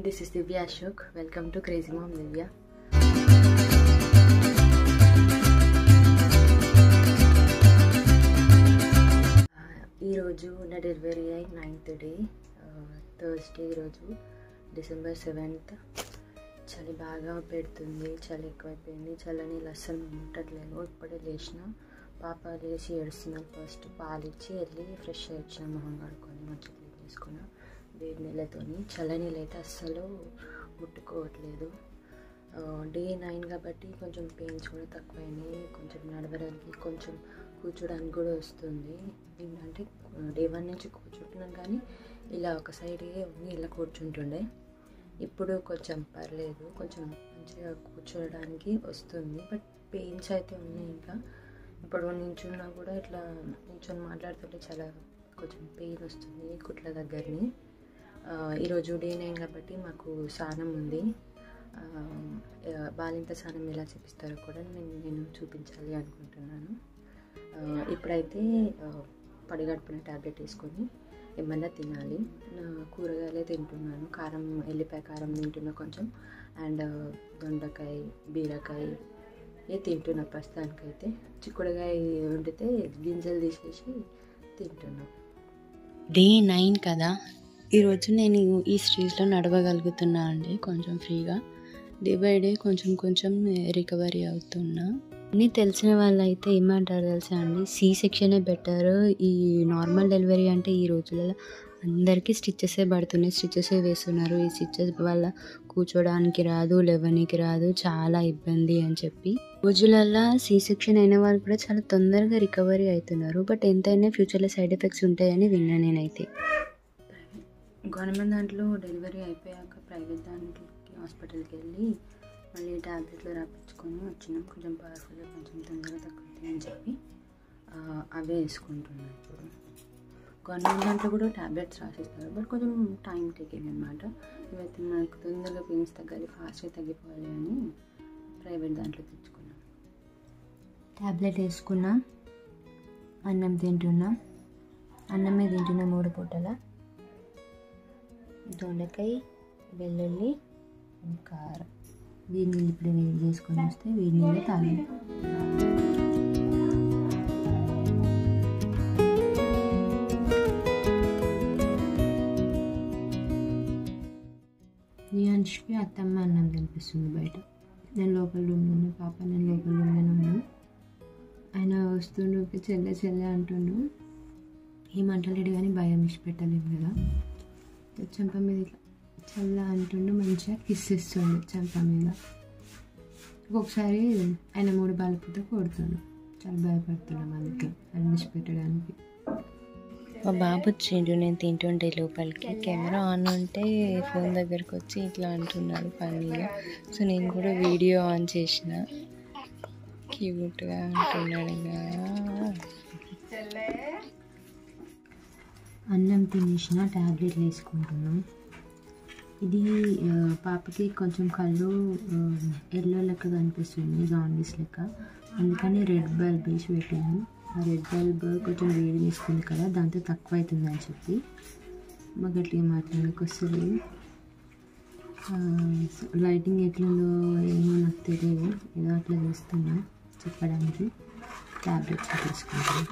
this is Divya Ashok. Welcome to Crazy Mom Divya. ఈ రోజు నా డెలివరీ అయి 9th డే థర్స్డే రోజు December 7th. చలి బాగా పెడుతుంది, చలి ఎక్కువైపోయింది, చల్లని అస్సలు ఉండట్లేదు. ఇప్పుడే లేచిన పాప లేచి ఏడుస్తున్నాను. ఫస్ట్ పాలిచ్చి వెళ్ళి ఫ్రెష్ వచ్చిన, మొహం కడుక్కొని మంచిగా క్లీన్ చేసుకున్నా వేడి నీళ్ళతోని. చల్లని నీళ్ళు అయితే అస్సలు ముట్టుకోవట్లేదు. డే 9 కాబట్టి కొంచెం పెయిన్స్ కూడా తక్కువైనాయి. కొంచెం నడవడానికి, కొంచెం కూర్చోడానికి కూడా వస్తుంది. ఏంటంటే డే 1 నుంచి కూర్చుంటున్నాను, కానీ ఇలా ఒక సైడ్గా ఇలా కూర్చుంటుండే. ఇప్పుడు కొంచెం పర్లేదు, కొంచెం మంచిగా కూర్చోడానికి వస్తుంది. బట్ పెయిన్స్ అయితే ఉన్నాయి. ఇంకా ఇప్పుడు నించున్నా కూడా ఇట్లా నించొని మాట్లాడుతుంటే చాలా కొంచెం పెయిన్ వస్తుంది కుట్ల దగ్గరని. ఈరోజు డే 9 కాబట్టి మాకు స్నానం ఉంది. బాలింత స్నానం ఎలా చేపిస్తారో కూడా నేను చూపించాలి అనుకుంటున్నాను. ఇప్పుడైతే పడిగడుపున ట్యాబ్లెట్ వేసుకొని ఏమన్నా తినాలి. కూరగాయలే తింటున్నాను. కారం, ఎల్లిపాయ కారం తింటున్నా కొంచెం. అండ్ దొండకాయ, బీరకాయ తింటున్నా ప్రస్తుతానికైతే. చిక్కుడుకాయ వండితే గింజలు తీసేసి తింటున్నా. డే 9 కదా, ఈరోజు నేను ఈ స్టేజ్లో నడవగలుగుతున్నా అండి, కొంచెం ఫ్రీగా. డే బై డే కొంచెం రికవరీ అవుతున్నా. అన్నీ తెలిసిన వాళ్ళు అయితే ఏమంటారు తెలుసా అండి, సి సెక్షనే బెటర్. ఈ నార్మల్ డెలివరీ అంటే ఈ రోజులలో అందరికీ స్టిచ్చెసే పడుతున్నాయి, స్టిచ్చెసే వేస్తున్నారు. ఈ స్టిచ్చెస్ వల్ల కూర్చోడానికి రాదు, లేవనికి రాదు, చాలా ఇబ్బంది అని చెప్పి. రోజులలో సి సెక్షన్ అయిన వాళ్ళు కూడా చాలా తొందరగా రికవరీ అవుతున్నారు. బట్ ఎంతైనా ఫ్యూచర్లో సైడ్ ఎఫెక్ట్స్ ఉంటాయని విన్నా నేనైతే. గవర్నమెంట్ దాంట్లో డెలివరీ అయిపోయాక ప్రైవేట్ దానికి హాస్పిటల్కి వెళ్ళి మళ్ళీ ట్యాబ్లెట్లు రాపించుకొని వచ్చినాం. కొంచెం పవర్ఫుల్గా, కొంచెం తొందరగా తగ్గుతాయి అని చెప్పి అవే వేసుకుంటున్నాను. ఇప్పుడు గవర్నమెంట్ దాంట్లో కూడా ట్యాబ్లెట్స్ రాసిస్తారు, బట్ కొంచెం టైం టేకింగ్ అనమాట. ఇవైతే నాకు తొందరగా పెయిన్స్ తగ్గాలి, ఫాస్ట్గా తగ్గిపోవాలి అని ప్రైవేట్ దాంట్లో తెచ్చుకున్నాం. ట్యాబ్లెట్ వేసుకున్నా, అన్నం తింటున్నా. అన్నమే తింటున్నా 3 పూటల. దొండకాయ, వెల్లుల్లి, కారం. వేడి నీళ్ళు ఇప్పుడు వేడి చేసుకొని వస్తే వేడి నీళ్ళు తాగాలి. నియాంష్కి అత్తమ్మ అన్నం తినిపిస్తుంది బయట. నేను లోపల రూమ్లో ఉన్నా, పాప నేను లోపల రూమ్లోనే ఉన్నాను. ఆయన వస్తుండు, చెల్లె అంటుండు. ఏమంటలేడు కానీ భయం ఇష్టపెట్టలేము కదా. చెంప మీద ఇట్లా చల్ల అంటుండు, మంచిగా కిస్ ఇస్తుండు చెంప మీద. ఒక్కొక్కసారి ఆయన 3 బాలపుతో కొడుతుండు. చాలా భయపడుతున్నాం అందుకే ఆయన విడిచిపెట్టడానికి. మా బాబు వచ్చిండు, నేను తింటుంటే లోపలికి. కెమెరా ఆన్ ఉంటే ఫోన్ దగ్గరకు వచ్చి ఇట్లా అంటున్నాడు ఫన్నీగా. సో నేను కూడా వీడియో ఆన్ చేసిన. క్యూట్గా అంటున్నాడు. అన్నం తినేసిన, ట్యాబ్లెట్లు వేసుకుంటున్నాం. ఇది పాపకి కొంచెం కళ్ళు ఎల్లో లెక్క కనిపిస్తుంది, జాండీస్ లెక్క. అందుకని రెడ్ బల్బ్ వేసి పెట్టాను. ఆ రెడ్ బల్బ్ కొంచెం వేడి చేస్తుంది కదా, దాంతో తక్కువ అవుతుంది అని చెప్పి. మాకు గట్టిగా మాట్లాడడానికి వస్తుంది. లైటింగ్ ఎట్లుందో ఏమో నాకు తెలియదు, ఏదో అట్లా చేస్తున్నా చెప్పడానికి. ట్యాబ్లెట్స్ తీసుకుంటాను.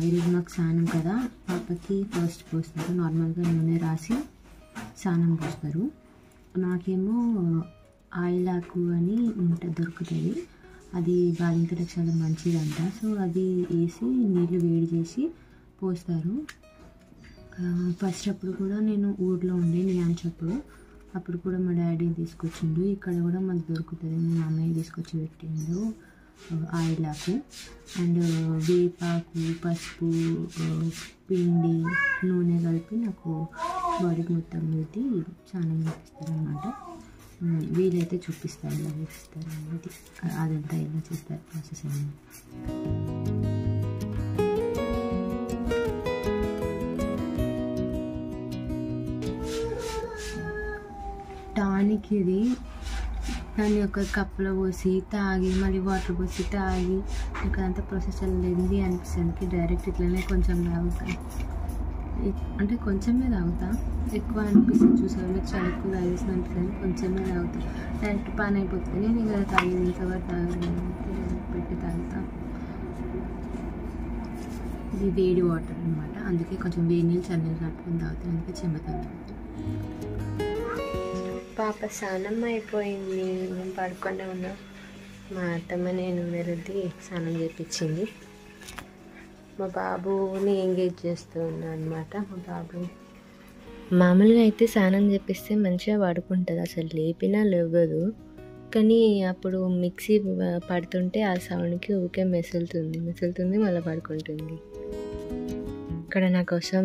ఈరోజు నాకు స్నానం కదా, పాపకి ఫస్ట్ పోస్తారు. నార్మల్గా నూనె రాసి స్నానం పోస్తారు. నాకేమో ఆయిల్ ఆకు అని దొరుకుతుంది, అది బాలింతలకు చాలా మంచిదంట. సో అది వేసి నీళ్ళు వేడి చేసి పోస్తారు. ఫస్ట్ అప్పుడు కూడా నేను ఊర్లో ఉండే నియాంచప్పుడు, అప్పుడు కూడా మా డాడీ తీసుకొచ్చిండు. ఇక్కడ కూడా మాకు దొరుకుతుంది, మా అన్నయ్య తీసుకొచ్చి పెట్టిండు ఆయిల్ ఆకు. అండ్ వేపాకు, పసుపు, పిండి, నూనె కలిపి నాకు బాడీకి మొత్తం పెట్టి స్నానం చేపిస్తారు అన్నమాట. వీలైతే చూపిస్తారు ఎలా చేపిస్తారు అనేది, అదంతా ఎలా చేస్తారు ప్రాసెస్ అనేది. టానిక్ ఇది, దాన్ని ఒక కప్పులో పోసి తాగి మళ్ళీ వాటర్ పోసి తాగి ఇక్కడంతా ప్రాసెస్ లెంది అనిపిస్తుంది. డైరెక్ట్ ఇట్లనే కొంచెం తాగుతాను. అంటే కొంచెమే తాగుతా, ఎక్కువ అనిపిస్తుంది చూసారు మీకు చాలా ఎక్కువ తాగేసిన అనిపిస్తుంది, కొంచెమే తాగుతా, డైరెక్ట్ పాన్ అయిపోతుంది. నేను ఇంకా తాగేది ఇంతవరకు పెట్టి తాగుతా. ఇది వేడి వాటర్ అనమాట, అందుకే కొంచెం వేడి నీళ్ళు చల్లగా కట్టుకొని తాగుతాను, అందుకే చెమతాను. పాప స్నానం అయిపోయింది, మేము పడుకునే ఉన్నాం. మా అత్తమ్మ నేను రుద్ది స్నానం చేయించింది. మా బాబుని ఎంగేజ్ చేస్తూ ఉన్నా అనమాట. మా బాబు మామూలుగా అయితే స్నానం చేపిస్తే మంచిగా పడుకుంటుంది, అసలు లేపినా లేవదు. కానీ అప్పుడు మిక్సీ పడుతుంటే ఆ సౌండ్కి ఊరికే మెసులుతుంది మళ్ళీ పడుకుంటుంది. ఇక్కడ నా కోసం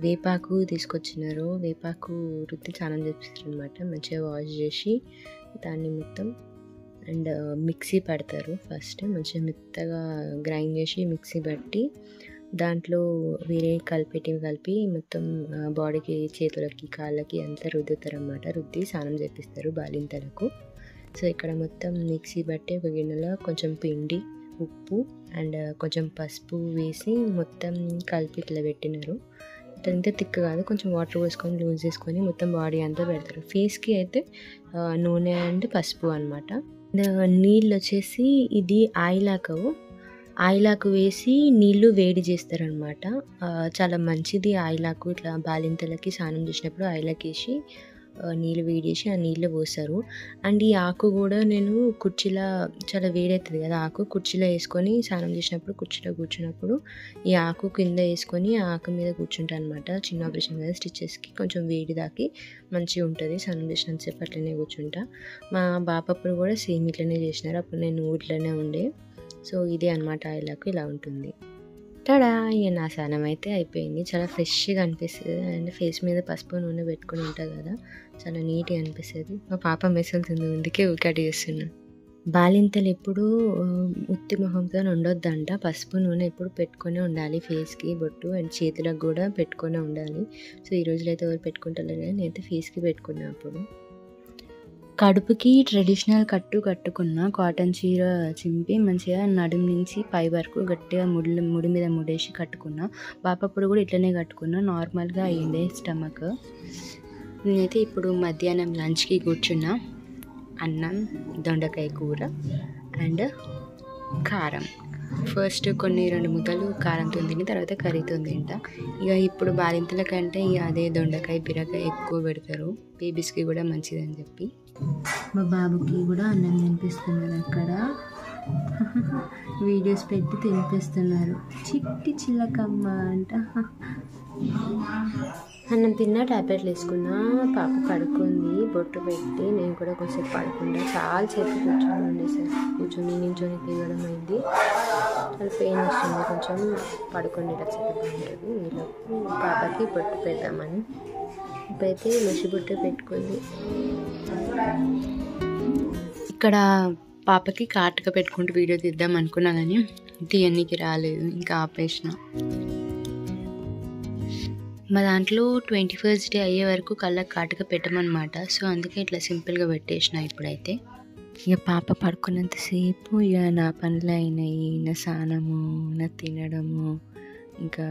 వేపాకు తీసుకొచ్చినారు. వేపాకు రుద్ది స్నానం చేపిస్తారు అనమాట. మంచిగా వాష్ చేసి దాన్ని మొత్తం అండ్ మిక్సీ పడతారు. ఫస్ట్ మంచిగా మెత్తగా గ్రైండ్ చేసి మిక్సీ పట్టి దాంట్లో వేరే కలిపి మొత్తం బాడీకి, చేతులకి, కాళ్ళకి అంతా రుద్దుతారు అన్నమాట. రుద్ది స్నానం చేపిస్తారు బాలింతలకు. సో ఇక్కడ మొత్తం మిక్సీ బట్టి ఒక గిన్నెలో కొంచెం పిండి, ఉప్పు అండ్ కొంచెం పసుపు వేసి మొత్తం కలిపి ఇట్లా పెట్టినారు. అంత థిక్ కాదు, కొంచెం వాటర్ పోసుకొని లూజ్ చేసుకొని మొత్తం బాడీ అంతా పెడతారు. ఫేస్కి అయితే నూనె అండ్ పసుపు అనమాట. నీళ్ళు వచ్చేసి ఇది ఆయిలాకు వేసి నీళ్ళు వేడి చేస్తారనమాట. చాలా మంచిది ఆయిలాకు. ఇట్లా బాలింతలకి స్నానం చేసినప్పుడు ఆయిలాకు వేసి నీళ్ళు వేడి చేసి ఆ నీళ్ళు పోస్తారు. అండ్ ఈ ఆకు కూడా నేను కుర్చీలో, చాలా వేడవుతుంది కదా ఆకు, కుర్చీలో వేసుకొని స్నానం చేసినప్పుడు కుర్చీలో కూర్చున్నప్పుడు ఈ ఆకు కింద వేసుకొని ఆ ఆకు మీద కూర్చుంటాను అనమాట. చిన్న ఆపరేషన్ కదా, స్టిచెస్కి కొంచెం వేడి దాకి మంచిగా ఉంటుంది. స్నానం చేసినంతసేపు అట్లనే కూర్చుంటా. మా బాపప్పుడు కూడా సేమ్ ఇట్లనే చేసినారు, అప్పుడు నేను ఊర్లోనే ఉండే. సో ఇదే అనమాట ఆయిలాకు, ఇలా ఉంటుంది. టడా, ఇక నా స్నానం అయితే అయిపోయింది. చాలా ఫ్రెష్గా అనిపిస్తుంది అండ్ ఫేస్ మీద పసుపు నూనె పెట్టుకుని ఉంటుంది కదా, చాలా నీట్గా అనిపిస్తుంది. మా పాప మెసులుతుంది, అందుకే ఊకటి చేస్తున్నాను. బాలింతలు ఎప్పుడు ఉత్తి మొహంతో ఉండొద్దంట, పసుపు నూనె ఎప్పుడు పెట్టుకునే ఉండాలి ఫేస్కి, బొట్టు అండ్ చేతులకు కూడా పెట్టుకునే ఉండాలి. సో ఈ రోజులో అయితే ఎవరు పెట్టుకుంటారు కానీ నేనైతే ఫేస్కి పెట్టుకున్నా. అప్పుడు కడుపుకి ట్రెడిషనల్ కట్టుకున్న కాటన్ చీర చింపి మంచిగా నడుం నుంచి పై వరకు గట్టిగా ముడి మీద ముడేసి కట్టుకున్నా. బాపప్పుడు కూడా ఇట్లనే కట్టుకున్నా, నార్మల్గా అయ్యిండే స్టమక్. నేనైతే ఇప్పుడు మధ్యాహ్నం లంచ్కి కూర్చున్నా. అన్నం, దొండకాయ కూర అండ్ కారం. ఫస్ట్ కొన్ని 2 ముద్దలు కారంతో తిని తర్వాత కర్రీతో తింటా. ఇక ఇప్పుడు బాలింతల కంటే ఇక అదే దొండకాయ, బీరకాయ ఎక్కువ పెడతారు, బేబీస్కి కూడా మంచిదని చెప్పి. మా బాబుకి కూడా అన్నం తినిపిస్తున్నారు, అక్కడ వీడియోస్ పెట్టి తినిపిస్తున్నారు. చిట్టి చిల్లకమ్మ అంట. అన్నం తిన్నా, ట్యాబ్లెట్లు వేసుకున్నా, పాప పడుకుంది బొట్టు పెట్టి. నేను కూడా కొంచెంసేపు పడుకుంటా. చాలా సేపు కూర్చొని ఉండేసరికి నించొని తిరగడం అయింది, చాలా పెయిన్ వస్తుంది. కొంచెం పడుకునేటప్పుడు బాగుంటుంది. ఈలోపు పాపకి బొట్టు పెడదామని ఇప్పుడైతే మసి బొట్టు పెట్టుకుంది. ఇక్కడ పాపకి కాటుక పెట్టుకుంటూ వీడియో తీద్దాం అనుకున్నా కానీ తీయనికి రాలేదు, ఇంకా ఆపేసిన. మా దాంట్లో 21st డే అయ్యే వరకు కళ్ళకి కాటుక పెట్టమన్నమాట. సో అందుకే ఇట్లా సింపుల్గా పెట్టేసిన. ఇప్పుడైతే ఇక పాప పడుకున్నంతసేపు ఇక నా పనులు అయినాయి. నా స్నానము, నా తినడము, ఇంకా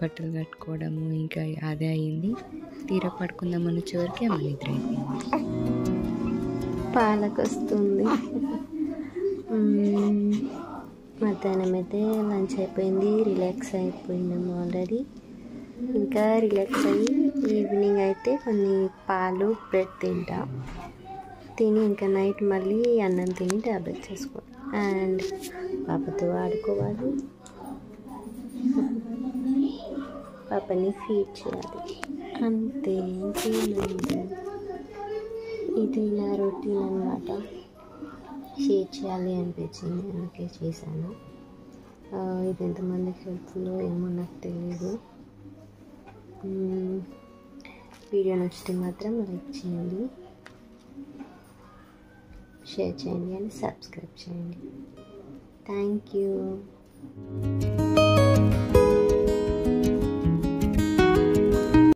బట్టలు కట్టుకోవడము, ఇంకా అదే అయింది. తీరా పడుకుందామని వచ్చేవరకు అమ్మ నిద్ర అయిపోయింది. పాలకు వస్తుంది. మధ్యాహ్నం అయితే లంచ్ అయిపోయింది, రిలాక్స్ అయిపోయినాము ఆల్రెడీ. ఇంకా రిలాక్స్ అయ్యి ఈవినింగ్ అయితే కొన్ని పాలు, బ్రెడ్ తిని ఇంకా నైట్ మళ్ళీ అన్నం తిని ట్యాబ్లెట్స్ వేసుకోవాలి అండ్ పాపతో ఆడుకోవాలి, పాపని ఫీడ్ చేయాలి, అంతే. ఇది నా రొటీన్ అన్నమాట. షేర్ చేయాలి అనిపించింది, అందుకే చేశాను. ఇది ఎంతమందికి హెల్ప్ఫుల్లో ఏమో నాకు తెలియదు. వీడియో నచ్చితే మాత్రం లైక్ చేయండి, షేర్ చేయండి అండ్ సబ్స్క్రైబ్ చేయండి. Thank you.